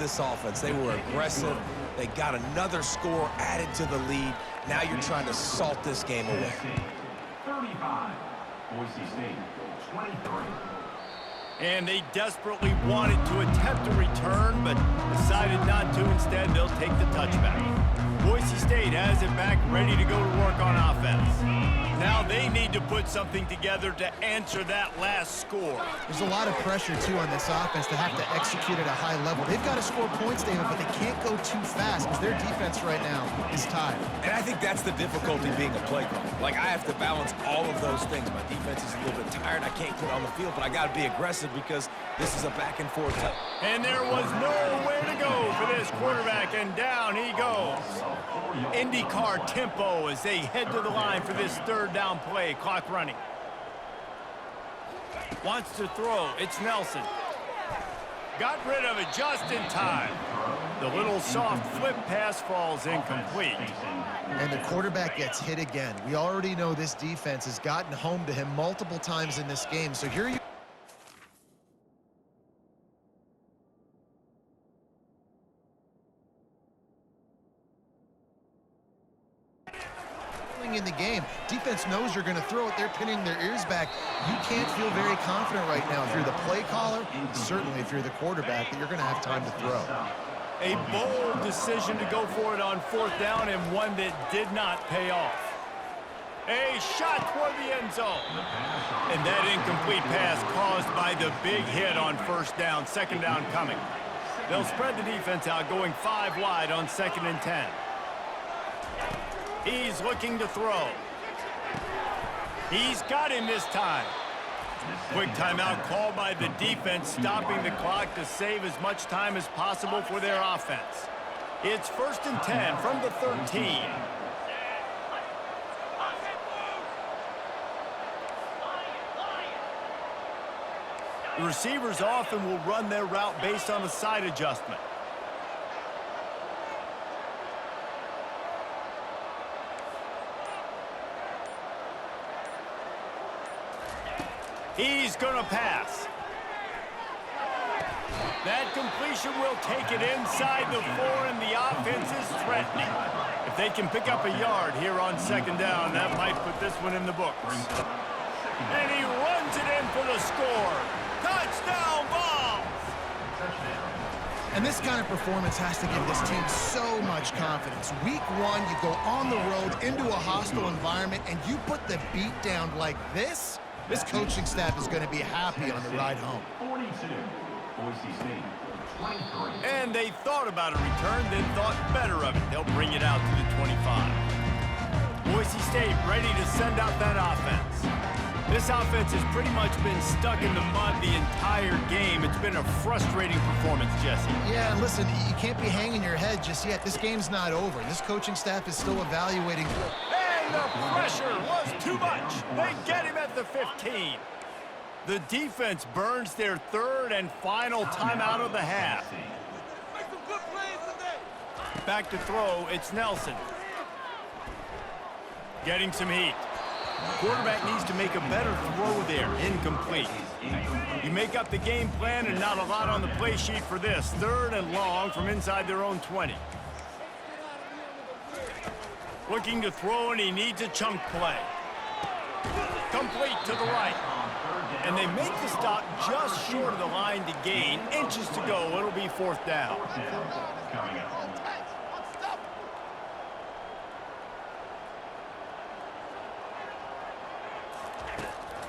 this offense. They were aggressive. They got another score added to the lead. Now you're trying to salt this game away. 35, Boise State, 23. And they desperately wanted to attempt a return, but decided not to. Instead, they'll take the touchback. Boise State has it back, ready to go to work on offense. Now they need to put something together to answer that last score. There's a lot of pressure, too, on this offense to have to execute at a high level. They've got to score points, David, but they can't go too fast because their defense right now is tired. And I think that's the difficulty being a play caller. Like, I have to balance all of those things. My defense is a little bit tired. I can't get on the field, but I got to be aggressive because this is a back-and-forth type. And there was nowhere to go for this quarterback, and down he goes. IndyCar tempo as they head to the line for this third down play. Clock running. Wants to throw. It's Nelson. Got rid of it just in time. The little soft flip pass falls incomplete. And the quarterback gets hit again. We already know this defense has gotten home to him multiple times in this game. So here you in the game. Defense knows you're going to throw it. They're pinning their ears back. You can't feel very confident right now if you're the play caller, certainly if you're the quarterback, that you're going to have time to throw. A bold decision to go for it on fourth down, and one that did not pay off. A shot toward the end zone. And that incomplete pass caused by the big hit on first down. Second down coming. They'll spread the defense out, going 5 wide on 2nd and 10. He's looking to throw. He's got him this time. Quick timeout called by the defense, stopping the clock to save as much time as possible for their offense. It's 1st and 10 from the 13. The receivers often will run their route based on a side adjustment. He's going to pass. That completion will take it inside the 4, and the offense is threatening. If they can pick up a yard here on 2nd down, that might put this one in the books. And he runs it in for the score. Touchdown, Vols! And this kind of performance has to give this team so much confidence. Week 1, you go on the road into a hostile environment, and you put the beat down like this. This coaching staff is going to be happy on the ride home. 42, Boise State, 23. And they thought about a return, then thought better of it. They'll bring it out to the 25. Boise State ready to send out that offense. This offense has pretty much been stuck in the mud the entire game. It's been a frustrating performance, Jesse. Yeah, and listen, you can't be hanging your head just yet. This game's not over. This coaching staff is still evaluating. And the pressure was too much. They get him at the 15. The defense burns their 3rd and final timeout of the half. Back to throw, it's Nelson. Getting some heat. Quarterback needs to make a better throw there. Incomplete. You make up the game plan and not a lot on the play sheet for this. 3rd and long from inside their own 20. Looking to throw, and he needs a chunk play. Complete to the right. And they make the stop just short of the line to gain. Inches to go. It'll be 4th down.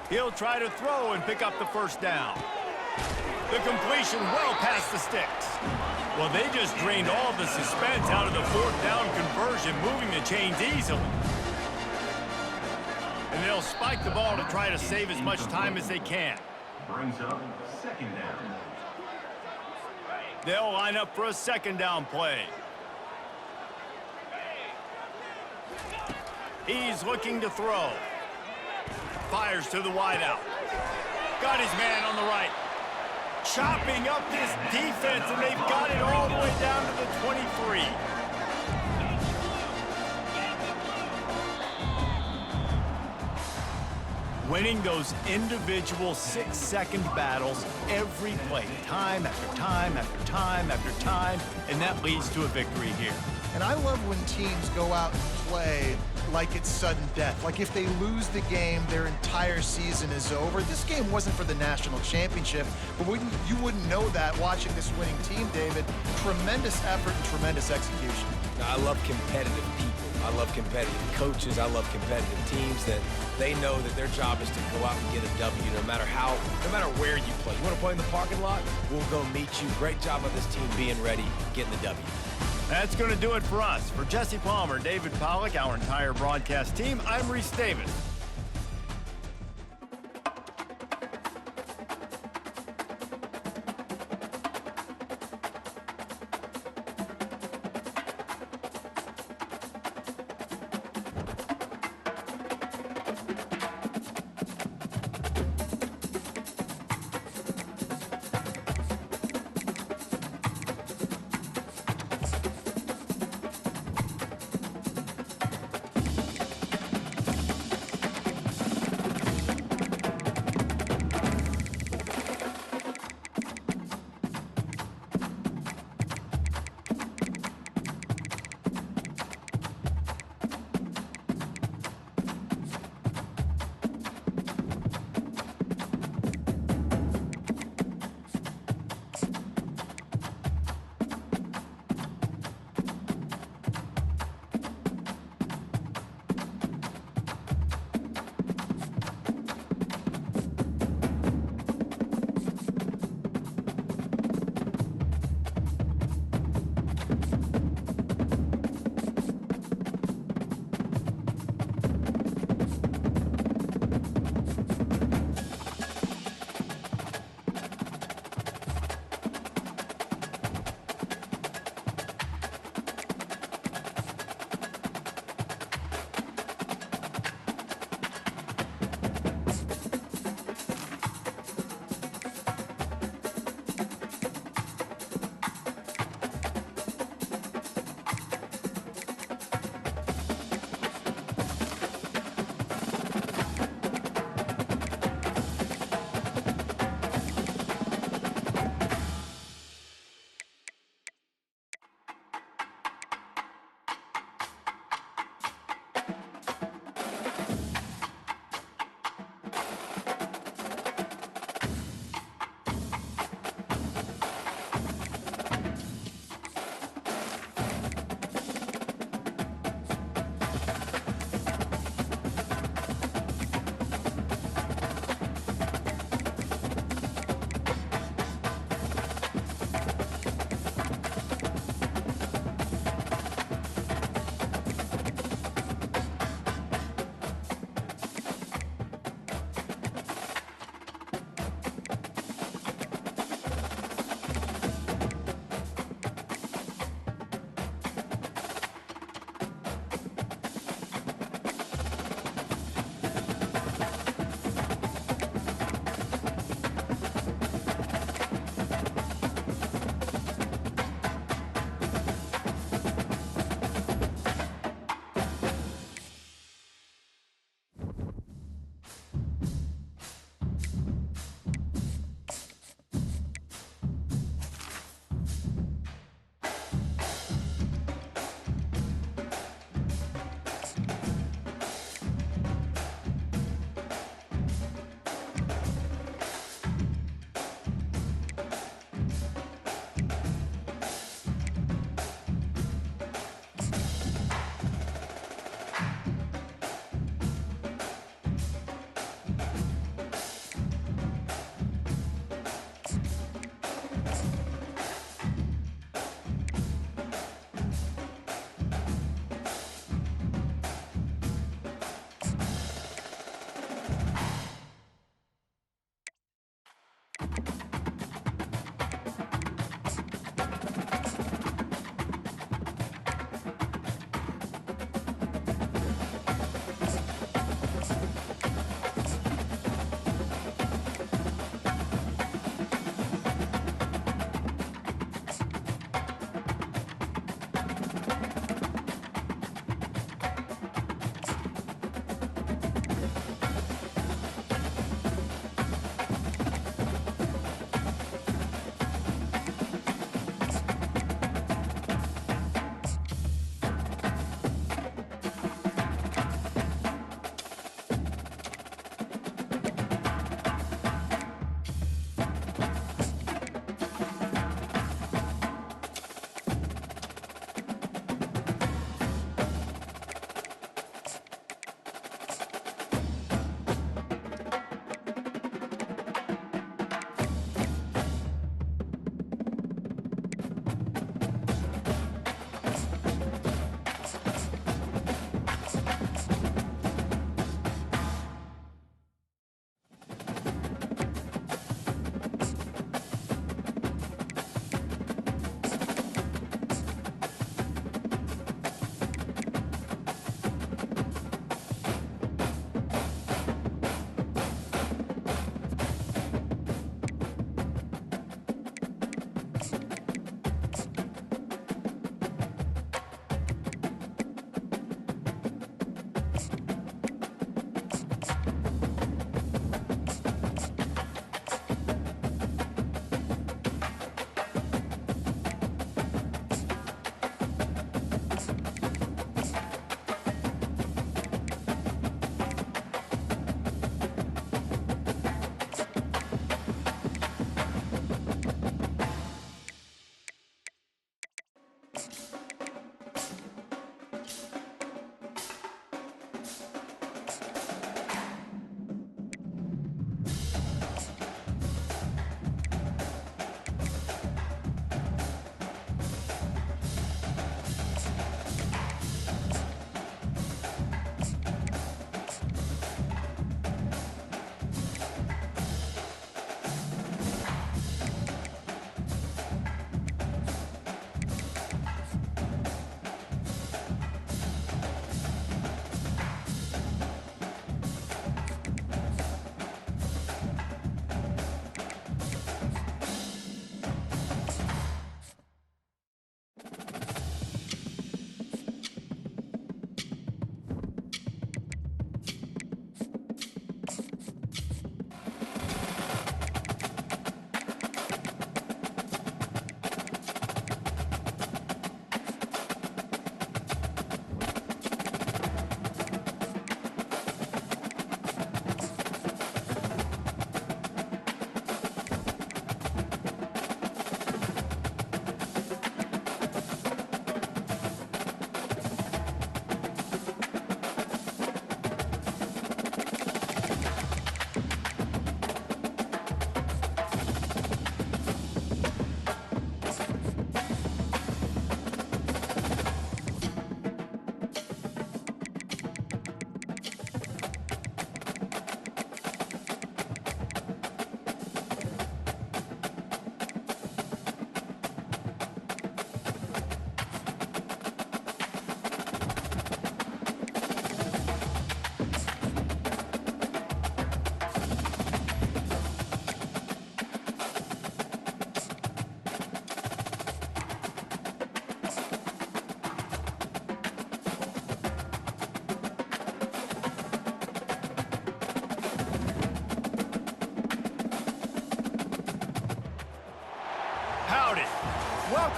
He'll try to throw and pick up the 1st down. The completion well past the sticks. Well, they just drained all the suspense out of the 4th down conversion, moving the chains easily. And they'll spike the ball to try to save as much time as they can. Brings up 2nd down. They'll line up for a 2nd down play. He's looking to throw. Fires to the wideout. Got his man on the right. Chopping up this defense, and they've got it all the way down to the 23. winning those individual 6-second battles every play, time after time after time after time, and that leads to a victory here. And I love when teams go out and play like it's sudden death. Like if they lose the game, their entire season is over. This game wasn't for the national championship, but you wouldn't know that watching this winning team, David. Tremendous effort and tremendous execution. Now, I love competitive people. I love competitive coaches. I love competitive teams that they know that their job is to go out and get a W no matter where you play. You want to play in the parking lot? We'll go meet you. Great job of this team being ready, getting the W. That's going to do it for us. For Jesse Palmer, David Pollack, our entire broadcast team, I'm Reese Davis.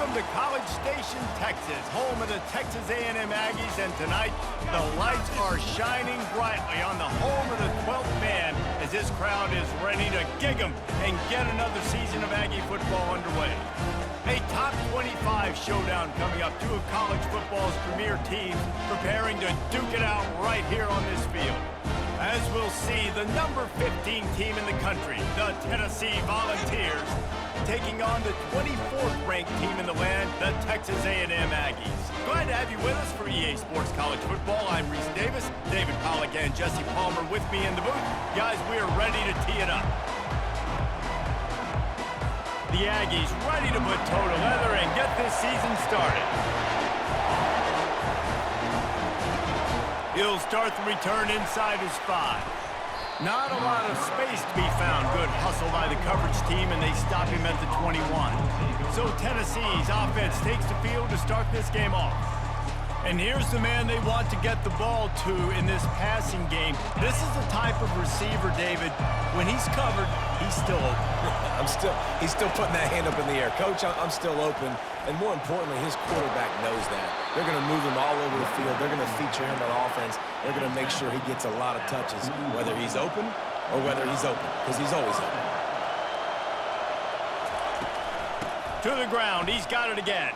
Welcome to College Station, Texas, home of the Texas A&M Aggies, and tonight the lights are shining brightly on the home of the 12th man as this crowd is ready to gig 'em and get another season of Aggie football underway. A top 25 showdown coming up, two of college football's premier teams preparing to duke it out right here on this field. As we'll see, the number 15 team in the country, the Tennessee Volunteers, taking on the 24th ranked team in the land, the Texas A&M Aggies. Glad to have you with us for EA Sports College Football. I'm Reese Davis, David Pollack and Jesse Palmer with me in the booth. Guys, we are ready to tee it up. The Aggies ready to put toe to leather and get this season started. He'll start the return inside his 5. Not a lot of space to be found. Good hustle by the coverage team, and they stop him at the 21. So Tennessee's offense takes the field to start this game off. And here's the man they want to get the ball to in this passing game. This is the type of receiver, David, when he's covered, he's still open. He's still putting that hand up in the air. Coach, I'm still open. And more importantly, his quarterback knows that. They're going to move him all over the field. They're going to feature him on offense. They're going to make sure he gets a lot of touches, whether he's open or whether he's open, because he's always open. To the ground, he's got it again.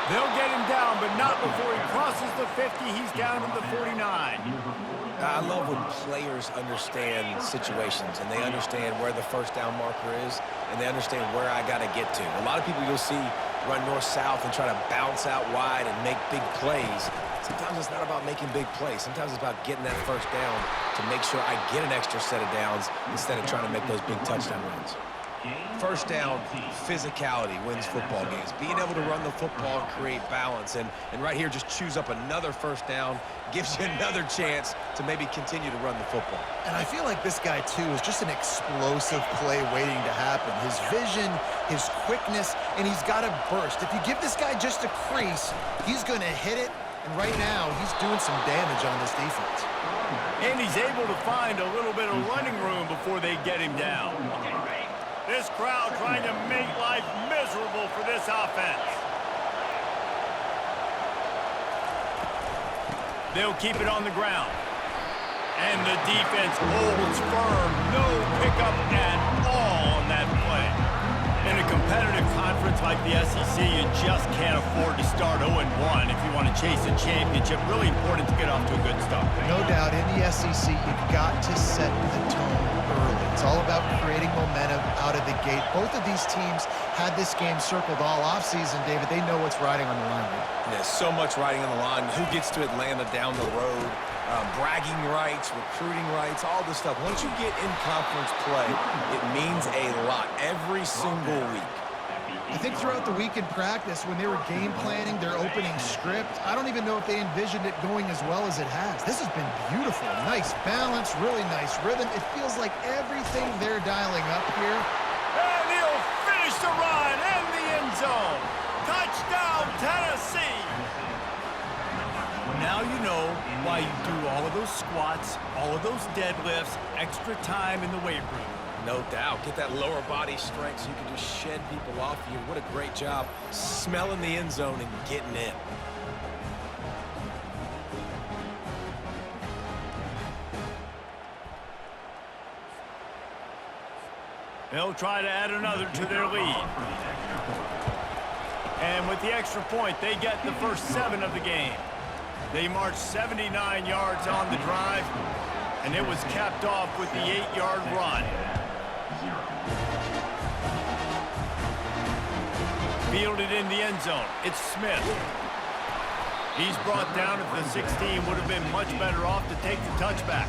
They'll get him down, but not before he crosses the 50. He's down to the 49. I love when players understand situations and they understand where the first down marker is and they understand where I got to get to. A lot of people you'll see run north-south and try to bounce out wide and make big plays. Sometimes it's not about making big plays. Sometimes it's about getting that first down to make sure I get an extra set of downs instead of trying to make those big touchdown runs. First down, physicality wins football games. Being able to run the football and create balance. And right here, just choose up another first down, gives you another chance to maybe continue to run the football. And I feel like this guy, too, is just an explosive play waiting to happen. His vision, his quickness, and he's got a burst. If you give this guy just a crease, he's going to hit it. And right now, he's doing some damage on this defense. And he's able to find a little bit of running room before they get him down. This crowd trying to make life miserable for this offense. They'll keep it on the ground. And the defense holds firm. No pickup at all on that play. In a competitive conference like the SEC, you just can't afford to start 0-1 if you want to chase a championship. Really important to get off to a good start. No doubt, in the SEC, you've got to set the tone early. It's all about creating momentum out of the gate. Both of these teams had this game circled all offseason, David. They know what's riding on the line here. There's so much riding on the line. Who gets to Atlanta down the road? Bragging rights, recruiting rights, all this stuff. Once you get in conference play, it means a lot every single week. I think throughout the week in practice, when they were game planning their opening script, I don't even know if they envisioned it going as well as it has. This has been beautiful. Nice balance, really nice rhythm. It feels like everything they're dialing up here. And he'll finish the run in the end zone. Touchdown, Tennessee! Now you know why you do all of those squats, all of those deadlifts, extra time in the weight room. No doubt. Get that lower body strength so you can just shed people off you. What a great job smelling the end zone and getting in. They'll try to add another to their lead. And with the extra point, they get the first 7 of the game. They marched 79 yards on the drive, and it was capped off with the 8-yard run. Fielded in the end zone. It's Smith. He's brought down at the 16. Would have been much better off to take the touchback.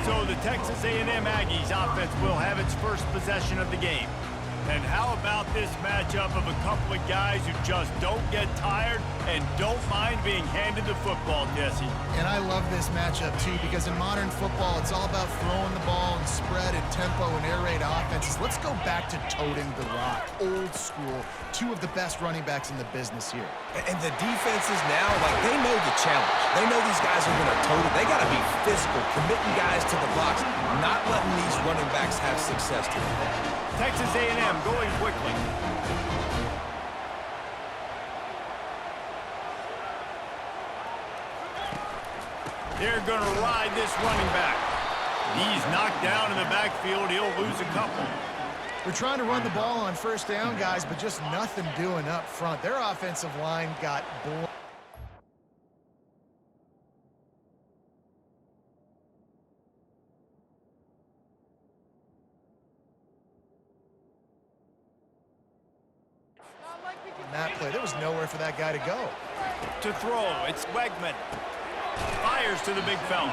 So the Texas A&M Aggies offense will have its first possession of the game. And how about this matchup of a couple of guys who just don't get tired and don't mind being handed the football, Jesse? And I love this matchup, too, because in modern football, it's all about throwing the ball and spread and tempo and air raid offenses. Let's go back to toting the rock. Old school. 2 of the best running backs in the business here. And the defenses now, they know the challenge. They know these guys are going to tote it. They got to be physical, committing guys to the box, not letting these running backs have success today. Texas A&M going quickly. They're going to ride this running back. He's knocked down in the backfield. He'll lose a couple. We're trying to run the ball on first down, guys, but just nothing doing up front. Their offensive line got blown. On that play, there was nowhere for that guy to go. To throw, it's Wegman. Fires to the big fella.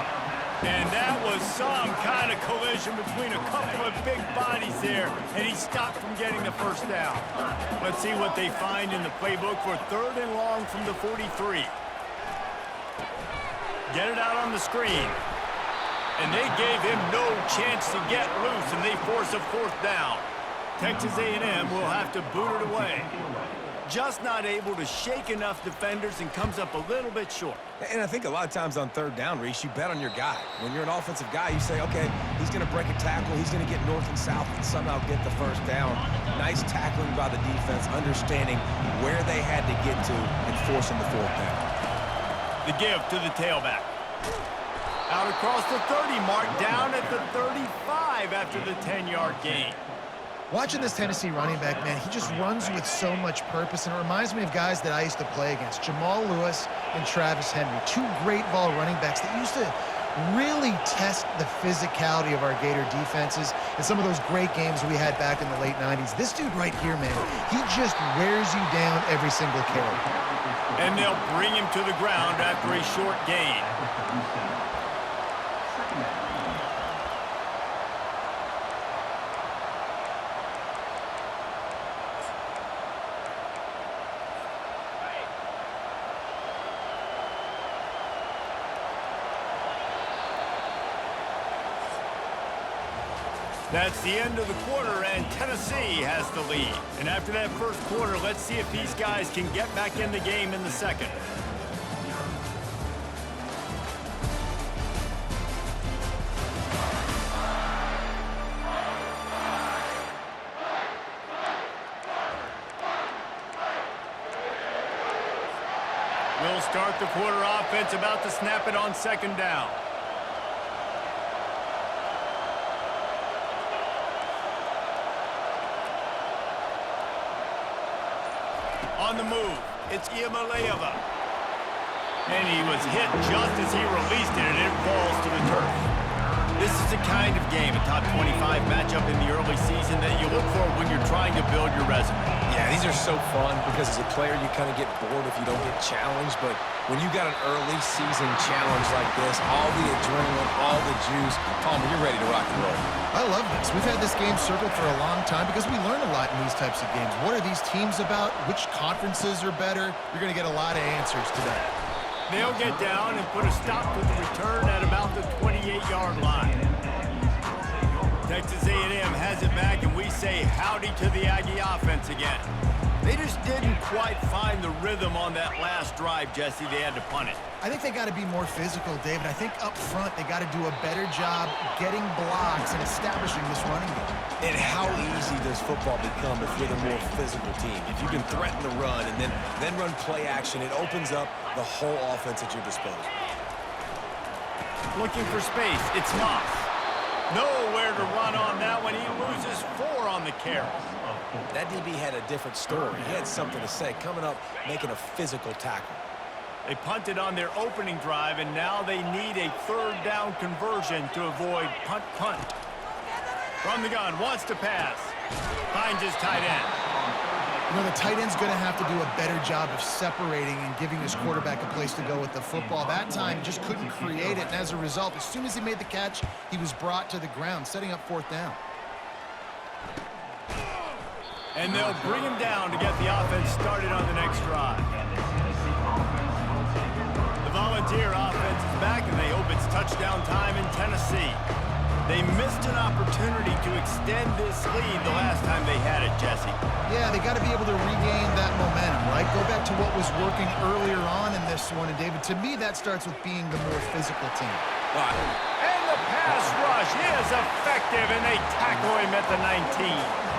And that was some kind of collision between a couple of big bodies there, and he stopped from getting the first down. Let's see what they find in the playbook for 3rd and long from the 43. Get it out on the screen. And they gave him no chance to get loose, and they force a 4th down. Texas A&M will have to boot it away. Just not able to shake enough defenders and comes up a little bit short. And I think a lot of times on 3rd down, Reese, you bet on your guy. When you're an offensive guy, you say, okay, he's going to break a tackle, he's going to get north and south and somehow get the 1st down. Nice tackling by the defense, understanding where they had to get to and forcing the 4th down. The give to the tailback. Out across the 30 mark, down at the 35 after the 10-yard gain. Watching this Tennessee running back, man, he just runs with so much purpose, and it reminds me of guys that I used to play against, Jamal Lewis and Travis Henry, 2 great ball running backs that used to really test the physicality of our Gator defenses and some of those great games we had back in the late 90s. This dude right here, man, he just wears you down every single carry. And they'll bring him to the ground after a short gain. That's the end of the quarter, and Tennessee has the lead. And after that first quarter, let's see if these guys can get back in the game in the second. We'll start the quarter offense, about to snap it on 2nd down. On the move, it's Iamaleava. And he was hit just as he released it, and it falls to the turf. This is the kind of game, a top 25 matchup in the early season, that you look for when you're trying to build your resume. Yeah, these are so fun because as a player, you kind of get bored if you don't get challenged. But when you got an early season challenge like this, all the adrenaline, all the juice, Palmer, you're ready to rock and roll. I love this. We've had this game circled for a long time because we learn a lot in these types of games. What are these teams about? Which conferences are better? You're going to get a lot of answers today. They'll get down and put a stop to the return at about the 28-yard line. Texas A&M has it back, and we say howdy to the Aggie offense again. They just didn't quite find the rhythm on that last drive, Jesse. They had to punt it. I think they got to be more physical, David. I think up front they got to do a better job getting blocks and establishing this running game. And how easy does football become if you're the more physical team? If you can threaten the run and then run play action, it opens up the whole offense at your disposal. Looking for space, it's Moss. Nowhere to run on that one. He loses 4 on the carry. That DB had a different story. He had something to say, coming up, making a physical tackle. They punted on their opening drive, and now they need a 3rd down conversion to avoid punt. From the gun, wants to pass. Finds his tight end. You know, the tight end's going to have to do a better job of separating and giving his quarterback a place to go with the football. That time, he just couldn't create it, and as a result, as soon as he made the catch, he was brought to the ground, setting up 4th down. And they'll bring him down to get the offense started on the next drive. The Volunteer offense is back, and they hope it's touchdown time in Tennessee. They missed an opportunity to extend this lead the last time they had it, Jesse. Yeah, they got to be able to regain that momentum, right? Go back to what was working earlier on in this one. And, David, to me, that starts with being the more physical team. And the pass rush is effective, and they tackle him at the 19.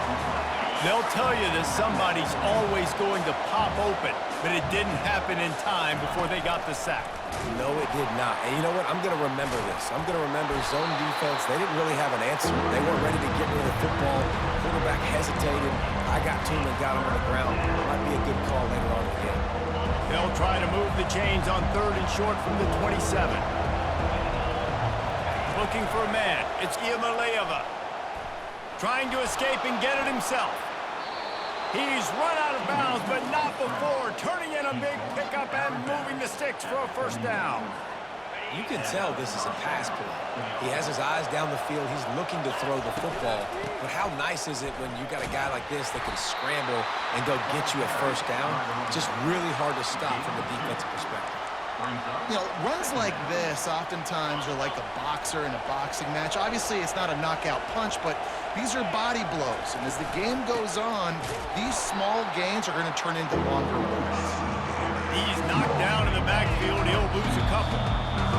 They'll tell you that somebody's always going to pop open, but it didn't happen in time before they got the sack. No, it did not. And you know what? I'm going to remember this. I'm going to remember zone defense. They didn't really have an answer. They weren't ready to get rid of the football. Quarterback hesitated. I got to him and got him on the ground. Might be a good call later on in the game. They'll try to move the chains on 3rd and short from the 27. Looking for a man. It's Iamaleava. Trying to escape and get it himself. He's run out of bounds, but not before turning in a big pickup and moving the sticks for a first down. You can tell this is a pass play. He has his eyes down the field. He's looking to throw the football. But how nice is it when you got a guy like this that can scramble and go get you a first down? Just really hard to stop from a defensive perspective. You know, runs like this oftentimes are like a boxer in a boxing match. Obviously, it's not a knockout punch, but these are body blows. And as the game goes on, these small gains are going to turn into longer ones. He's knocked down in the backfield. He'll lose a couple.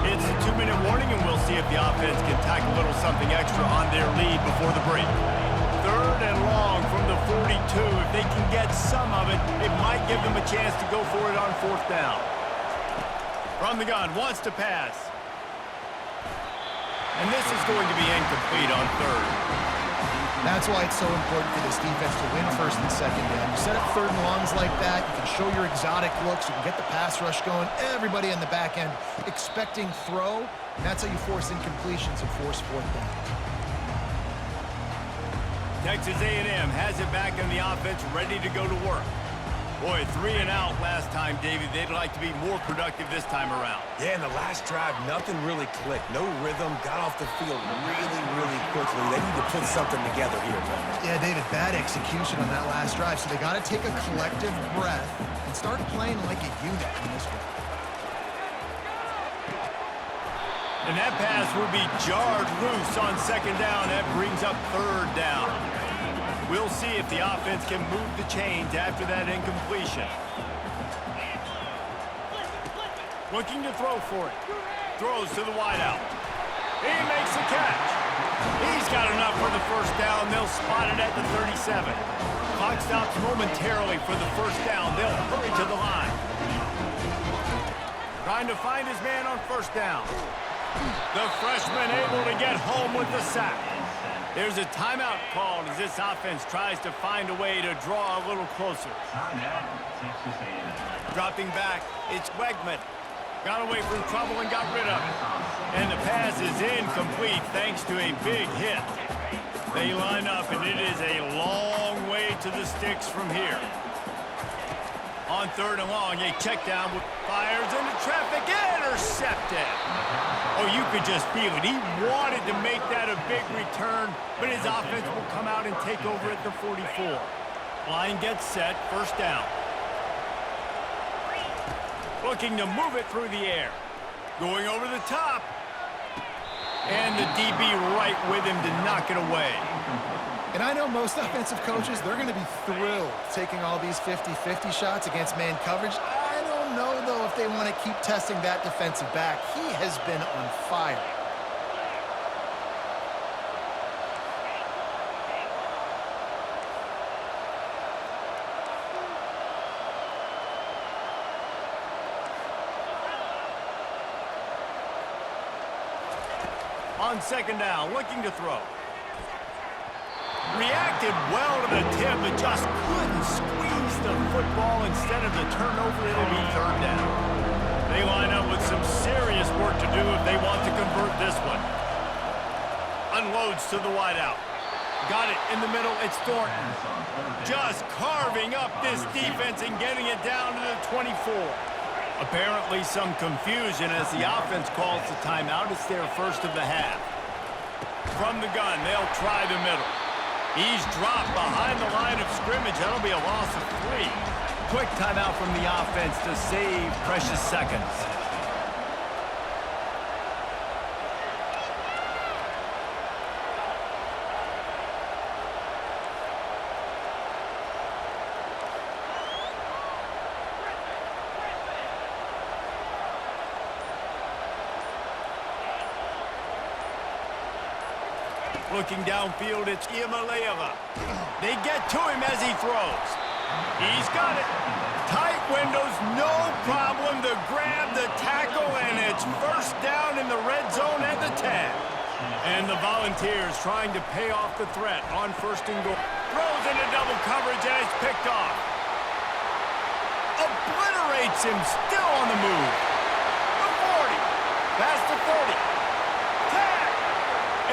It's a 2-minute warning, and we'll see if the offense can tack a little something extra on their lead before the break. 3rd and long from the 42. If they can get some of it, it might give them a chance to go for it on 4th down. From the gun, wants to pass. And this is going to be incomplete on 3rd. That's why it's so important for this defense to win 1st and 2nd down. You set up 3rd and longs like that, you can show your exotic looks, you can get the pass rush going, everybody in the back end expecting throw, and that's how you force incompletions and force 4th down. Texas A&M has it back on the offense, ready to go to work. Boy, 3 and out last time, Davey. They'd like to be more productive this time around. Yeah, in the last drive, nothing really clicked. No rhythm, got off the field really quickly. They need to put something together here, man. Yeah, David, bad execution on that last drive, so they got to take a collective breath and start playing like a unit in this one. And that pass will be jarred loose on 2nd down. That brings up 3rd down. We'll see if the offense can move the chains after that incompletion. Looking to throw for it. Throws to the wideout. He makes the catch. He's got enough for the first down. They'll spot it at the 37. Clock stops momentarily for the first down. They'll hurry to the line. Trying to find his man on 1st down. The freshman able to get home with the sack. There's a timeout called as this offense tries to find a way to draw a little closer. Dropping back, it's Wegman. Got away from trouble and got rid of it. And the pass is incomplete thanks to a big hit. They line up, and it is a long way to the sticks from here. On 3rd and long, a check down, fires into traffic, intercepted. Oh, you could just feel it. He wanted to make that a big return, but his offense will come out and take over at the 44. Line gets set, 1st down. Looking to move it through the air. Going over the top. And the DB right with him to knock it away. And I know most offensive coaches, they're going to be thrilled taking all these 50-50 shots against man coverage. I don't know, though, if they want to keep testing that defensive back. He has been on fire. On 2nd down, looking to throw. Reacted well to the tip, but just couldn't squeeze the football. Instead of the turnover, it'll be 3rd down. They line up with some serious work to do if they want to convert this one. Unloads to the wideout. Got it in the middle, it's Thornton. Just carving up this defense and getting it down to the 24. Apparently some confusion as the offense calls the timeout. It's their first of the half. From the gun, they'll try the middle. He's dropped behind the line of scrimmage. That'll be a loss of 3. Quick timeout from the offense to save precious seconds. Looking downfield, it's Iamaleava. They get to him as he throws. He's got it. Tight windows, no problem to grab the tackle, and it's first down in the red zone at the 10. And the Volunteers trying to pay off the threat on first and goal. Throws into double coverage, and it's picked off. Obliterates him, still on the move. The 40, past the 30. Tag!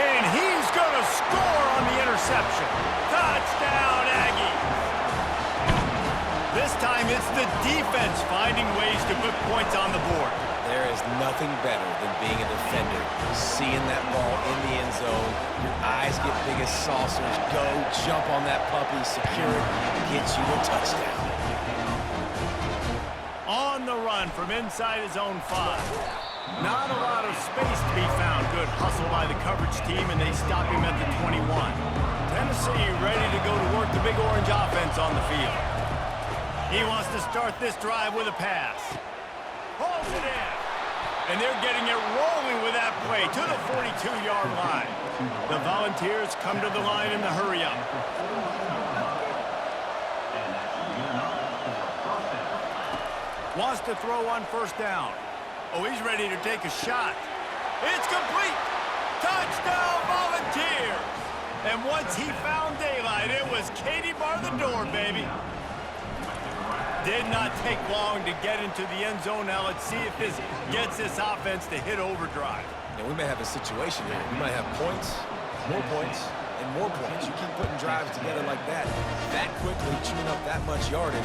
And he's going to score on the interception. Touchdown, Aggies! This time it's the defense finding ways to put points on the board. There is nothing better than being a defender. Seeing that ball in the end zone, your eyes get big as saucers. Go, jump on that puppy, secure it, gets you a touchdown. On the run from inside his own 5. Not a lot of space to be found. Good hustle by the coverage team, and they stop him at the 21. Tennessee ready to go to work the Big Orange offense on the field. He wants to start this drive with a pass. Holds it in. And they're getting it rolling with that play to the 42-yard line. The Volunteers come to the line in the hurry-up. Wants to throw on first down. Oh, he's ready to take a shot. It's complete. Touchdown, Volunteers. And once he found daylight, it was Katie bar the door, baby. Did not take long to get into the end zone. Now let's see if this gets this offense to hit overdrive. And we may have a situation here. We might have points, and more points. You keep putting drives together like that quickly, chewing up that much yardage,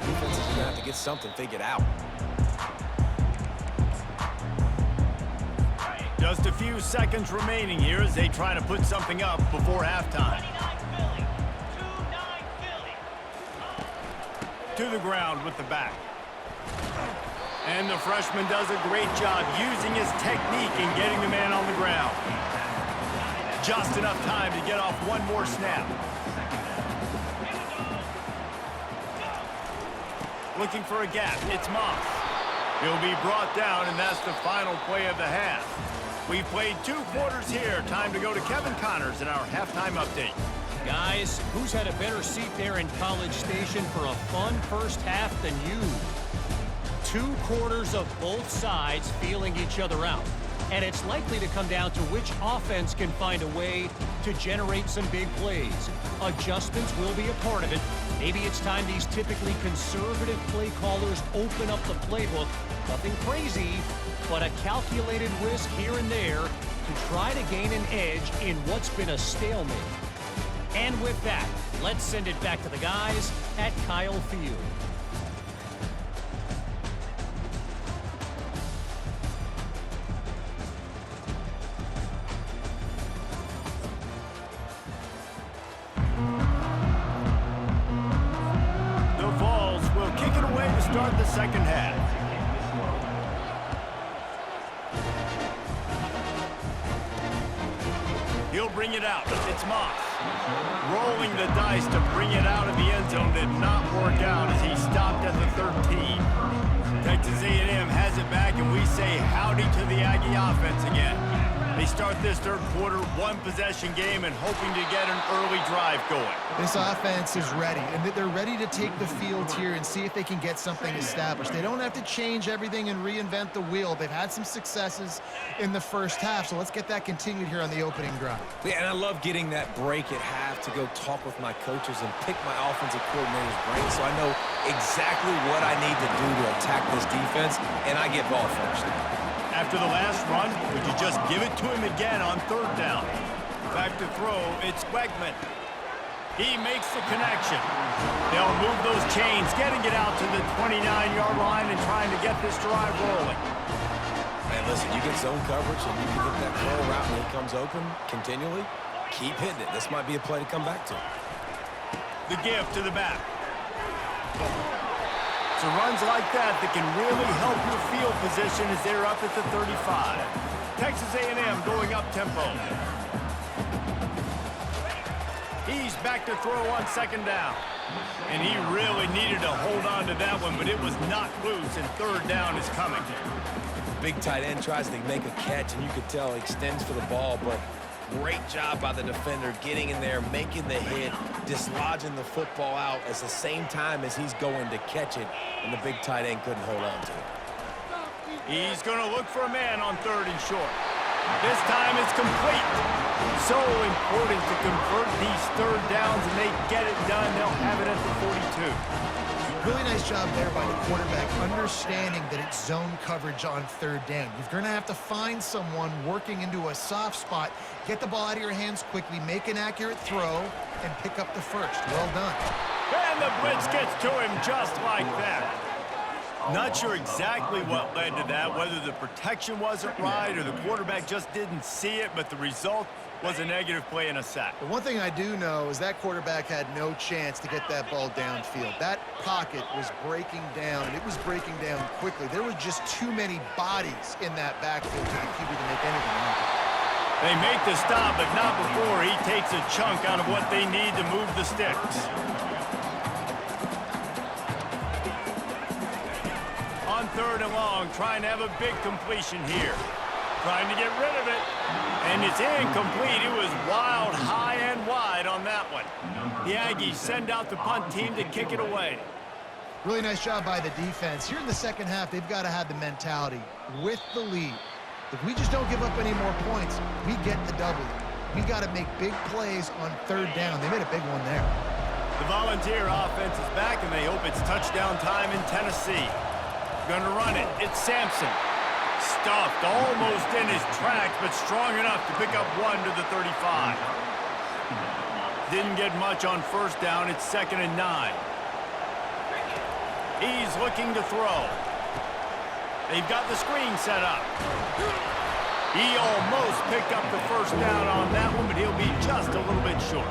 defense is going to have to get something figured out. Just a few seconds remaining here as they try to put something up before halftime. To the ground with the back. And the freshman does a great job using his technique and getting the man on the ground. Just enough time to get off one more snap. Looking for a gap. It's Moss. He'll be brought down, and that's the final play of the half. We've played 2 quarters here. Time to go to Kevin Connors in our halftime update. Guys, who's had a better seat there in College Station for a fun first half than you? 2 quarters of both sides feeling each other out. And it's likely to come down to which offense can find a way to generate some big plays. Adjustments will be a part of it. Maybe it's time these typically conservative play callers open up the playbook. Nothing crazy, but a calculated risk here and there to try to gain an edge in what's been a stalemate. And with that, let's send it back to the guys at Kyle Field. The Vols will kick it away to start the second half. He'll bring it out. It's Moss. Rolling the dice to bring it out of the end zone did not work out as he stopped at the 13. Texas A&M has it back, and we say howdy to the Aggie offense again. They start this third quarter, 1-possession game, and hoping to get an early drive going. This offense is ready, and they're ready to take the field here and see if they can get something established. They don't have to change everything and reinvent the wheel. They've had some successes in the first half, so let's get that continued here on the opening drive. Yeah, and I love getting that break at half to go talk with my coaches and pick my offensive coordinator's brain so I know exactly what I need to do to attack this defense, and I get ball first. After the last run, would you just give it to him again on third down? Back to throw, it's Wegman. He makes the connection. They'll move those chains, getting it out to the 29-yard line and trying to get this drive rolling. Man, listen, you get zone coverage and you can hit that curl route when it comes open continually. Keep hitting it. This might be a play to come back to. The give to the back. So runs like that can really help your field position as they're up at the 35. Texas A&M going up tempo. He's back to throw on second down. And he really needed to hold on to that one, but it was knocked loose, and third down is coming. Big tight end tries to make a catch, and you could tell he extends for the ball, but Great job by the defender getting in there, making the hit, dislodging the football out at the same time as he's going to catch it, and the big tight end couldn't hold on to it. He's going to look for a man on 3rd and short. This time it's complete. So important to convert these 3rd downs, and they get it done. They'll have it at the 42. Really nice job there by the quarterback, understanding that it's zone coverage on 3rd down. You're going to have to find someone working into a soft spot, get the ball out of your hands quickly, make an accurate throw, and pick up the first. Well done. And the blitz gets to him just like that. Not sure exactly what led to that, whether the protection wasn't right or the quarterback just didn't see it, but the result was a negative play and a sack. But one thing I do know is that quarterback had no chance to get that ball downfield. That pocket was breaking down, and it was breaking down quickly. There were just too many bodies in that backfield for the QB to make anything happen. They make the stop, but not before he takes a chunk out of what they need to move the sticks. On 3rd and long, trying to have a big completion here. Trying to get rid of it. And it's incomplete. It was wild, high and wide on that one. The Aggies send out the punt team to kick it away. Really nice job by the defense. Here in the second half, they've got to have the mentality with the lead. If we just don't give up any more points, we get the W. We got to make big plays on 3rd down. They made a big one there. The Volunteer offense is back, and they hope it's touchdown time in Tennessee. Gonna run it. It's Sampson. Stuffed almost in his tracks, but strong enough to pick up 1 to the 35. Didn't get much on 1st down. It's 2nd and 9. He's looking to throw. They've got the screen set up. He almost picked up the 1st down on that one, but he'll be just a little bit short.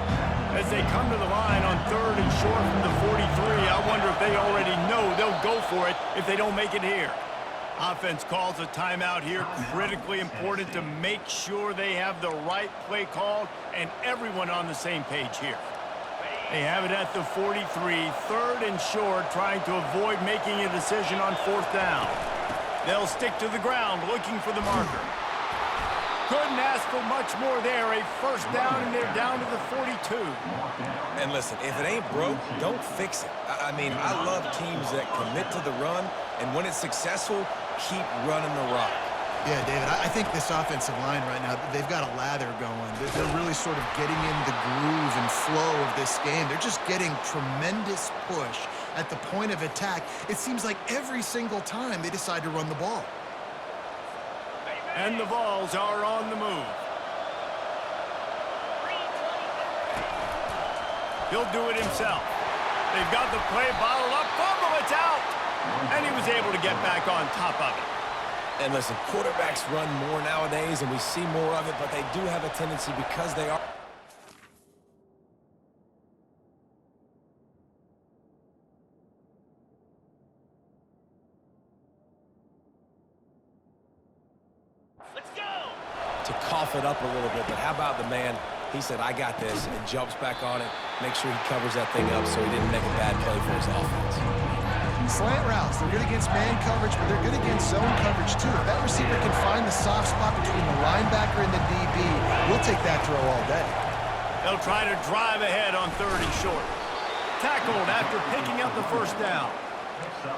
As they come to the line on 3rd and short from the 43, I wonder if they already know they'll go for it if they don't make it here. Offense calls a timeout here, critically important to make sure they have the right play called and everyone on the same page here. They have it at the 43, 3rd and short, trying to avoid making a decision on 4th down. They'll stick to the ground looking for the marker. Couldn't ask for much more there. A 1st down, and they're down to the 42. And listen, if it ain't broke, don't fix it. I mean, I love teams that commit to the run, and when it's successful, keep running the rock. Yeah, David, I think this offensive line right now, they've got a lather going. They're really sort of getting in the groove and flow of this game. They're just getting tremendous push at the point of attack. It seems like every single time they decide to run the ball. And the Vols are on the move. He'll do it himself. They've got the play bottled up. Fumble, it's out! And he was able to get back on top of it. And listen, quarterbacks run more nowadays, and we see more of it, but they do have a tendency because they are... to cough it up a little bit, but how about the man? He said, I got this, and jumps back on it, make sure he covers that thing up so he didn't make a bad play for his offense. Slant routes, they're good against man coverage, but they're good against zone coverage too. If that receiver can find the soft spot between the linebacker and the DB, we'll take that throw all day. They'll try to drive ahead on 3rd and short. Tackled after picking up the 1st down.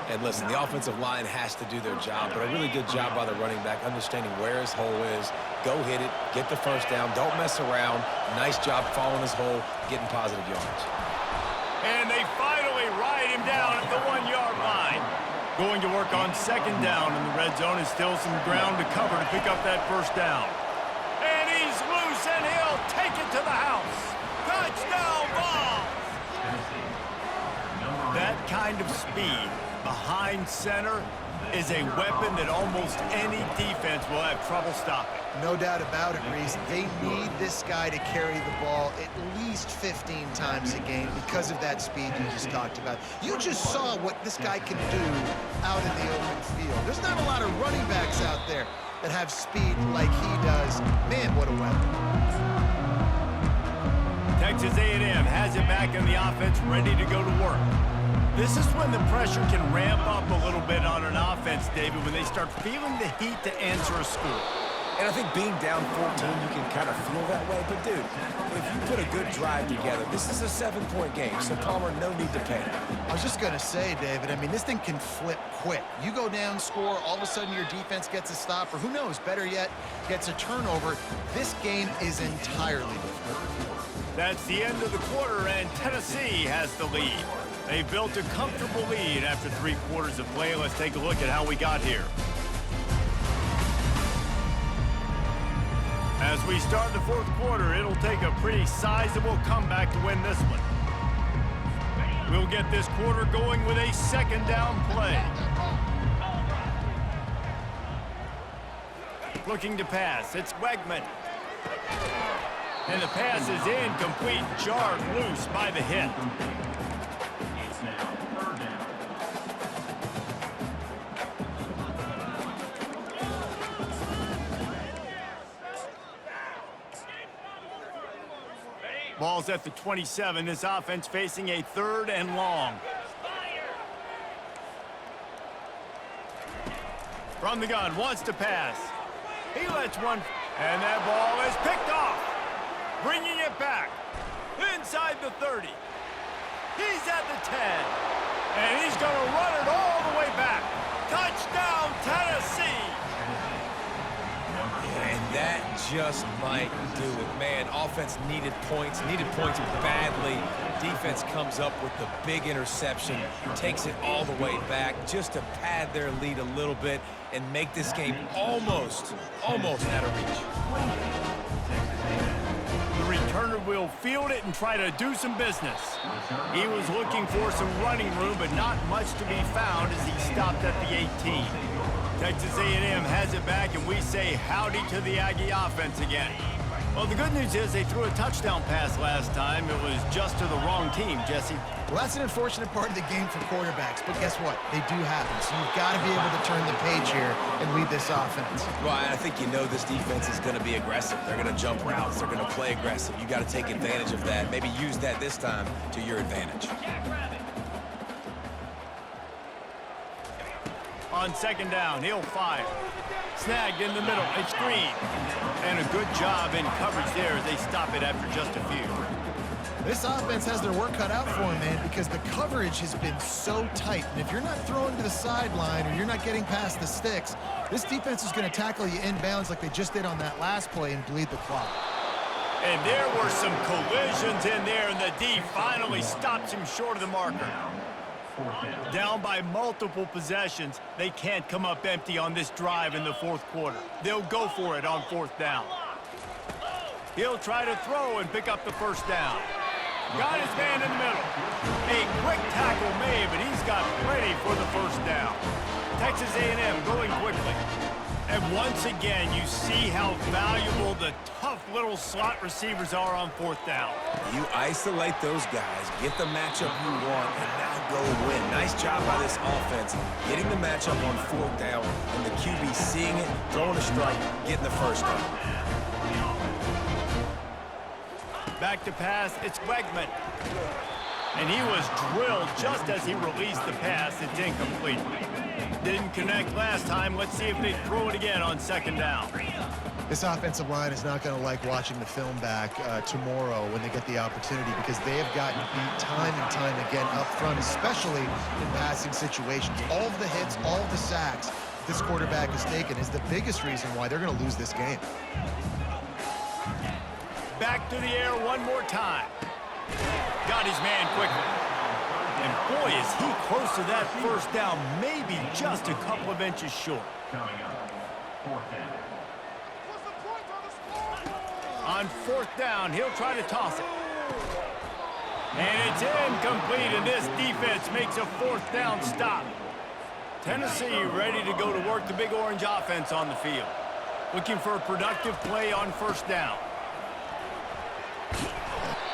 And listen, the offensive line has to do their job, but a really good job by the running back, understanding where his hole is. Go hit it, get the 1st down, don't mess around. Nice job following his hole, getting positive yards. And they finally ride him down at the 1-yard line. Going to work on 2nd down, and the red zone is still some ground to cover to pick up that 1st down. And he's loose, and he'll take it to the house. Touchdown ball! That kind of speed behind center is a weapon that almost any defense will have trouble stopping. No doubt about it, Reese. They need this guy to carry the ball at least 15 times a game because of that speed you just talked about. You just saw what this guy can do out in the open field. There's not a lot of running backs out there that have speed like he does. Man, what a weapon. Texas A&M has it back in the offense, ready to go to work. This is when the pressure can ramp up a little bit on an offense, David, when they start feeling the heat to answer a score. And I think being down 14, you can kind of feel that way. But, dude, if you put a good drive together, this is a 7-point game, so Palmer, no need to panic. I was just going to say, David, I mean, this thing can flip quick. You go down, score, all of a sudden your defense gets a stop, or who knows, better yet, gets a turnover. This game is entirely different. That's the end of the quarter, and Tennessee has the lead. They've built a comfortable lead after 3 quarters of play. Let's take a look at how we got here. As we start the 4th quarter, it'll take a pretty sizable comeback to win this one. We'll get this quarter going with a 2nd down play. Looking to pass, it's Wegman. And the pass is incomplete, jarred loose by the hit. It's now 3rd down. Ball's at the 27. This offense facing a 3rd and long. From the gun, wants to pass. He lets one, and that ball is picked off. Bringing it back inside the 30. He's at the 10. And he's going to run it all the way back. Touchdown, Tennessee. And that just might do it. Man, offense needed points badly. Defense comes up with the big interception, takes it all the way back just to pad their lead a little bit and make this game almost out of reach. The returner will field it and try to do some business. He was looking for some running room, but not much to be found as he stopped at the 18. Texas A&M has it back, and we say howdy to the Aggie offense again. Well, the good news is they threw a touchdown pass last time. It was just to the wrong team, Jesse. Well, that's an unfortunate part of the game for quarterbacks, but guess what? They do happen, so you've got to be able to turn the page here and lead this offense. Well, I think you know this defense is going to be aggressive. They're going to jump routes. They're going to play aggressive. You got to take advantage of that. Maybe use that this time to your advantage. On 2nd down, he'll fire. Snagged in the middle, a screen. And a good job in coverage there as they stop it after just a few. This offense has their work cut out for them, man, because the coverage has been so tight. And if you're not throwing to the sideline or you're not getting past the sticks, this defense is going to tackle you inbounds like they just did on that last play and bleed the clock. And there were some collisions in there, and the D finally stops him short of the marker. Down by multiple possessions, they can't come up empty on this drive in the 4th quarter. They'll go for it on 4th down. He'll try to throw and pick up the 1st down. Got his man in the middle. A quick tackle made, but he's got plenty for the 1st down. Texas A&M going quickly. And once again, you see how valuable the tough little slot receivers are on 4th down. You isolate those guys, get the matchup you want, and now go win. Nice job by this offense, getting the matchup on 4th down, and the QB seeing it, throwing a strike, getting the 1st down. Back to pass, it's Wegman. And he was drilled just as he released the pass. It's incomplete. Didn't connect last time. Let's see if they throw it again on 2nd down. This offensive line is not going to like watching the film back tomorrow when they get the opportunity, because they have gotten beat time and time again up front, especially in passing situations. All of the hits, all of the sacks this quarterback has taken is the biggest reason why they're going to lose this game. Back to the air one more time. Got his man quickly. And boy, is he close to that 1st down, maybe just a couple of inches short. Coming up, 4th down. On 4th down, he'll try to toss it. And it's incomplete, and this defense makes a 4th down stop. Tennessee ready to go to work the Big Orange offense on the field. Looking for a productive play on 1st down.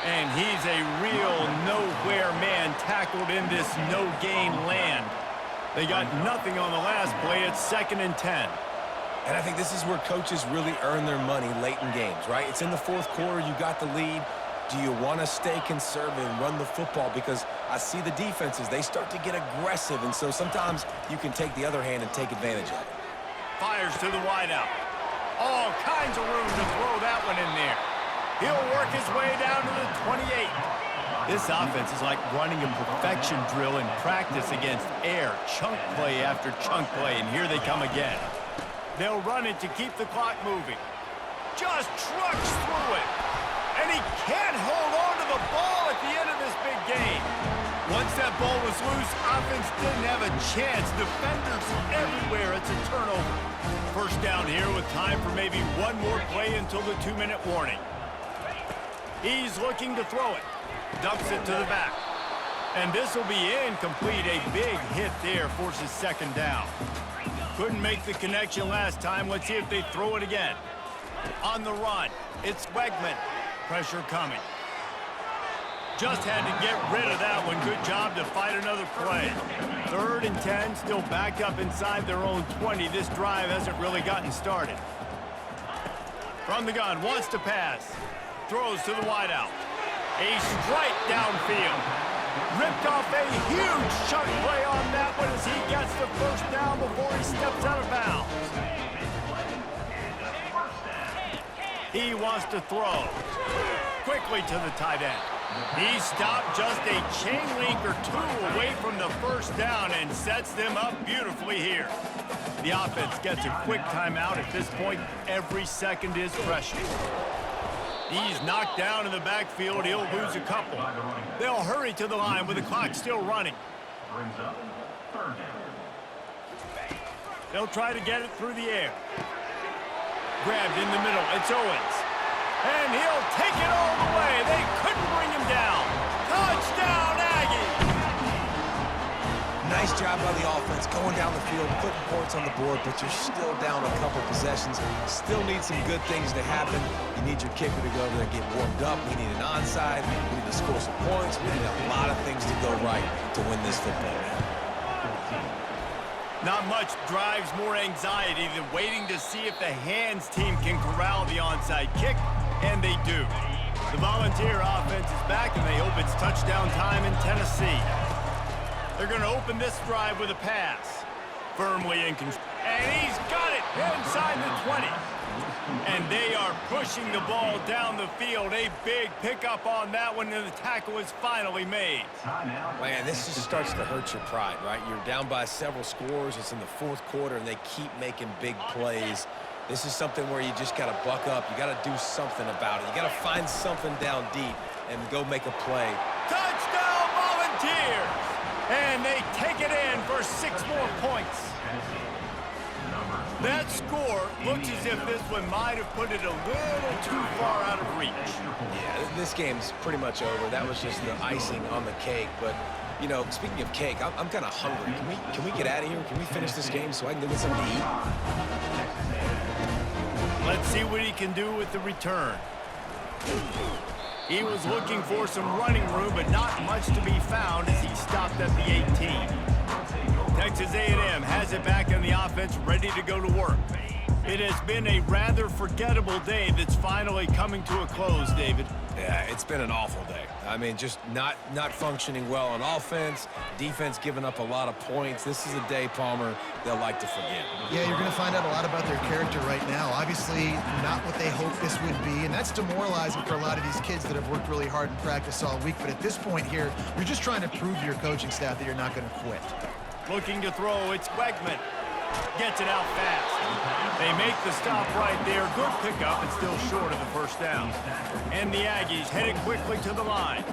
And he's a real nowhere man tackled in this no-gain land. They got nothing on the last play. It's 2nd and 10. And I think this is where coaches really earn their money late in games, right? It's in the 4th quarter. You got the lead. Do you want to stay conservative and run the football? Because I see the defenses, they start to get aggressive, and so sometimes you can take the other hand and take advantage of it. Fires to the wideout. All kinds of room to throw that one in there. He'll work his way down to the 28. This offense is like running a perfection drill in practice against air, chunk play after chunk play, and here they come again. They'll run it to keep the clock moving. Just trucks through it. And he can't hold on to the ball at the end of this big game. Once that ball was loose, offense didn't have a chance. Defenders everywhere. It's a turnover. First down here with time for maybe one more play until the 2-minute warning. He's looking to throw it. Dumps it to the back. And this will be incomplete. A big hit there forces second down. Couldn't make the connection last time. Let's see if they throw it again. On the run, it's Wegman. Pressure coming. Just had to get rid of that one. Good job to fight another play. 3rd and 10, still backed up inside their own 20. This drive hasn't really gotten started. From the gun, wants to pass. Throws to the wideout. A strike downfield. Ripped off a huge chunk play on that one as he gets the first down before he steps out of bounds. He wants to throw. Quickly to the tight end. He stopped just a chain link or two away from the first down and sets them up beautifully here. The offense gets a quick timeout. At this point, every second is precious. He's knocked down in the backfield. He'll lose a couple. They'll hurry to the line with the clock still running. Brings up 3rd down. They'll try to get it through the air. Grabbed in the middle. It's Owens. And he'll take it all the way. They couldn't bring him down. Touchdown, Aggie! Nice job by the offense going down the field, putting points on the board, but you're still down a couple possessions. Still need some good things to happen. You need your kicker to go over there and get warmed up. We need an onside. We need to score some points. We need a lot of things to go right to win this football game. Not much drives more anxiety than waiting to see if the hands team can corral the onside kick, and they do. The Volunteer offense is back, and they hope it's touchdown time in Tennessee. They're going to open this drive with a pass. Firmly in control. And he's got it inside the 20. And they are pushing the ball down the field. A big pickup on that one, and the tackle is finally made. Man, this just starts to hurt your pride, right? You're down by several scores. It's in the 4th quarter, and they keep making big plays. This is something where you just got to buck up. You got to do something about it. You got to find something down deep and go make a play. Touchdown, Volunteers! And they take it in for 6 more points. That score looks as if this one might have put it a little too far out of reach. Yeah, this game's pretty much over. That was just the icing on the cake. But, you know, speaking of cake, I'm kind of hungry. Can we get out of here? Can we finish this game so I can go get something to eat? Let's see what he can do with the return. He was looking for some running room, but not much to be found as he stopped at the 18. Texas A&M has it back in the offense, ready to go to work. It has been a rather forgettable day that's finally coming to a close, David. Yeah, it's been an awful day. I mean, just not functioning well on offense, defense giving up a lot of points. This is a day, Palmer, they'll like to forget. Yeah, you're going to find out a lot about their character right now. Obviously, not what they hoped this would be, and that's demoralizing for a lot of these kids that have worked really hard in practice all week. But at this point here, you're just trying to prove to your coaching staff that you're not going to quit. Looking to throw, it's Wegman. Gets it out fast. They make the stop right there. Good pickup, and still short of the first down. And the Aggies headed quickly to the line.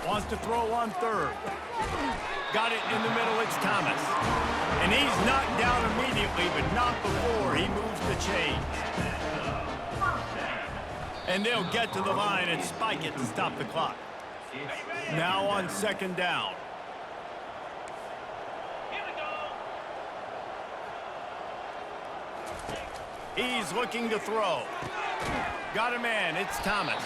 Wants to throw on 3rd. Got it in the middle, it's Thomas. And he's knocked down immediately, but not before he moves the chains. And they'll get to the line and spike it to stop the clock. Now on 2nd down. He's looking to throw. Got a man, it's Thomas.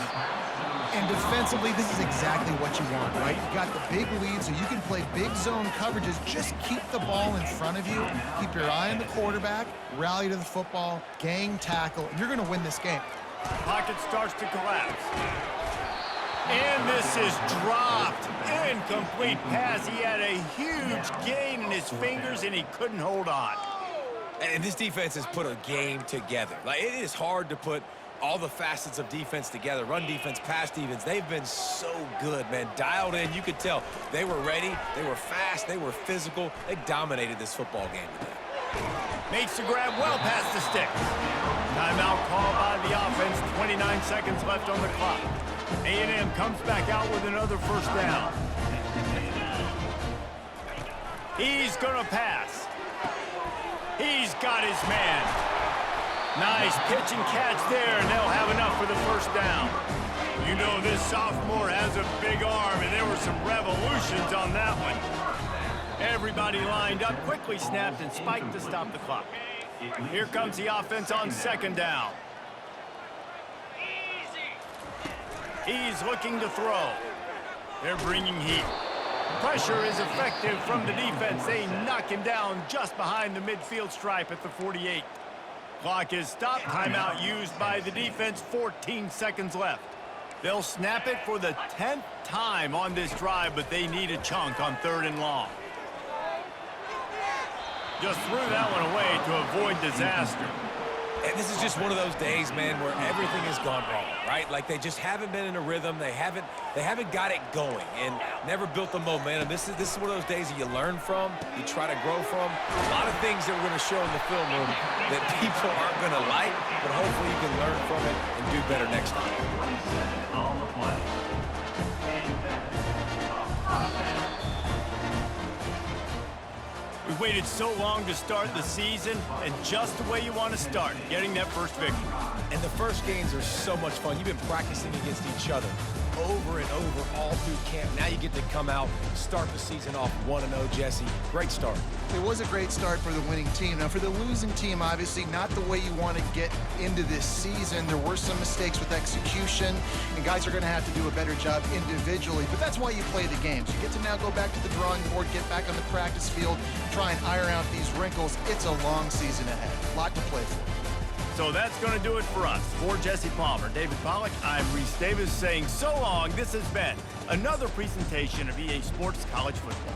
And defensively, this is exactly what you want, right? You got the big lead, so you can play big zone coverages. Just keep the ball in front of you. Keep your eye on the quarterback, rally to the football, gang tackle, and you're going to win this game. Pocket starts to collapse. And this is dropped. Incomplete pass. He had a huge gain in his fingers, and he couldn't hold on. And this defense has put a game together. Like, it is hard to put all the facets of defense together. Run defense, pass defense. They've been so good, man. Dialed in. You could tell they were ready. They were fast. They were physical. They dominated this football game today. Makes the grab well past the sticks. Timeout called by the offense. 29 seconds left on the clock. A&M comes back out with another first down. He's going to pass. He's got his man. Nice pitch and catch there, and they'll have enough for the first down. You know this sophomore has a big arm, and there were some revolutions on that one. Everybody lined up, quickly snapped and spiked to stop the clock. Here comes the offense on second down. He's looking to throw. They're bringing heat. Pressure is effective from the defense. They knock him down just behind the midfield stripe at the 48. Clock is stopped. Timeout used by the defense. 14 seconds left. They'll snap it for the 10th time on this drive, but they need a chunk on 3rd and long. Just threw that one away to avoid disaster. And this is just one of those days, man, where everything has gone wrong, right? Like, they just haven't been in a rhythm. They haven't got it going and never built the momentum. This is one of those days that you learn from, you try to grow from. A lot of things that we're going to show in the film room that people aren't going to like, but hopefully you can learn from it and do better next time. On the play. We waited so long to start the season, and just the way you want to start, getting that first victory. And the first games are so much fun. You've been practicing against each other over and over all through camp. Now you get to come out, start the season off 1-0, Jesse. Great start. It was a great start for the winning team. Now, for the losing team, obviously not the way you want to get into this season. There were some mistakes with execution, and guys are going to have to do a better job individually. But that's why you play the games. You get to now go back to the drawing board, get back on the practice field, try and iron out these wrinkles. It's a long season ahead. A lot to play for. So that's going to do it for us. For Jesse Palmer, David Pollack, I'm Reese Davis saying so long. This has been another presentation of EA Sports College Football.